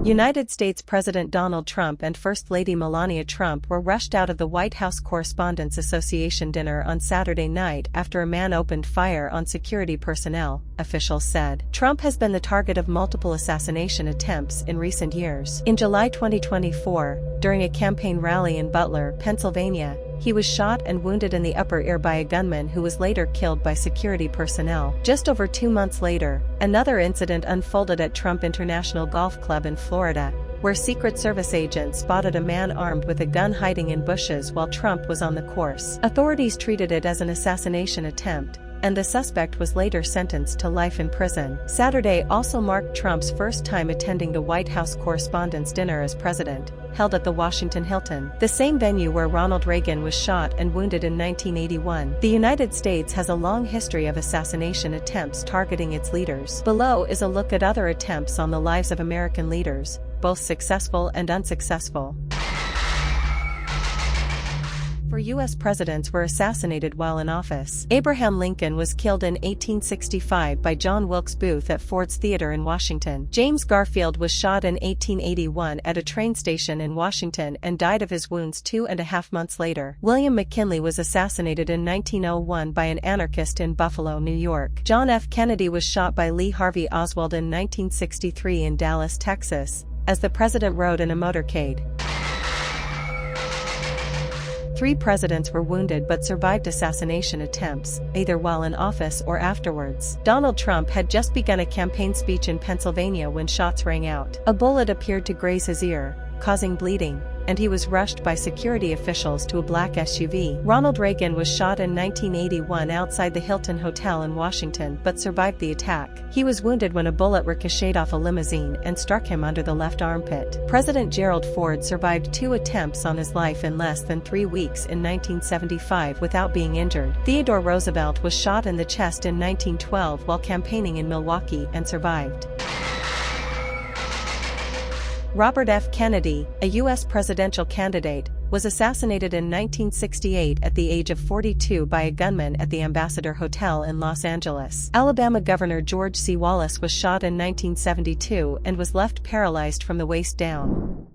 United States President Donald Trump and First Lady Melania Trump were rushed out of the White House Correspondents' Association dinner on Saturday night after a man opened fire on security personnel, officials said. Trump has been the target of multiple assassination attempts in recent years. In July 2024, during a campaign rally in Butler, Pennsylvania, he was shot and wounded in the upper ear by a gunman who was later killed by security personnel. Just over 2 months later, another incident unfolded at Trump International Golf Club in Florida, where Secret Service agents spotted a man armed with a gun hiding in bushes while Trump was on the course. Authorities treated it as an assassination attempt, and the suspect was later sentenced to life in prison. Saturday also marked Trump's first time attending the White House Correspondents' Dinner as president, held at the Washington Hilton, the same venue where Ronald Reagan was shot and wounded in 1981. The United States has a long history of assassination attempts targeting its leaders. Below is a look at other attempts on the lives of American leaders, both successful and unsuccessful. 4 U.S. presidents were assassinated while in office. Abraham Lincoln was killed in 1865 by John Wilkes Booth at Ford's Theater in Washington. James Garfield was shot in 1881 at a train station in Washington and died of his wounds 2.5 months later. William McKinley was assassinated in 1901 by an anarchist in Buffalo, New York. John F. Kennedy was shot by Lee Harvey Oswald in 1963 in Dallas, Texas, as the president rode in a motorcade. 3 presidents were wounded but survived assassination attempts, either while in office or afterwards. Donald Trump had just begun a campaign speech in Pennsylvania when shots rang out. A bullet appeared to graze his ear, causing bleeding, and he was rushed by security officials to a black SUV. Ronald Reagan was shot in 1981 outside the Hilton Hotel in Washington but survived the attack. He was wounded when a bullet ricocheted off a limousine and struck him under the left armpit. President Gerald Ford survived 2 attempts on his life in less than 3 weeks in 1975 without being injured. Theodore Roosevelt was shot in the chest in 1912 while campaigning in Milwaukee and survived. Robert F. Kennedy, a U.S. presidential candidate, was assassinated in 1968 at the age of 42 by a gunman at the Ambassador Hotel in Los Angeles. Alabama Governor George C. Wallace was shot in 1972 and was left paralyzed from the waist down.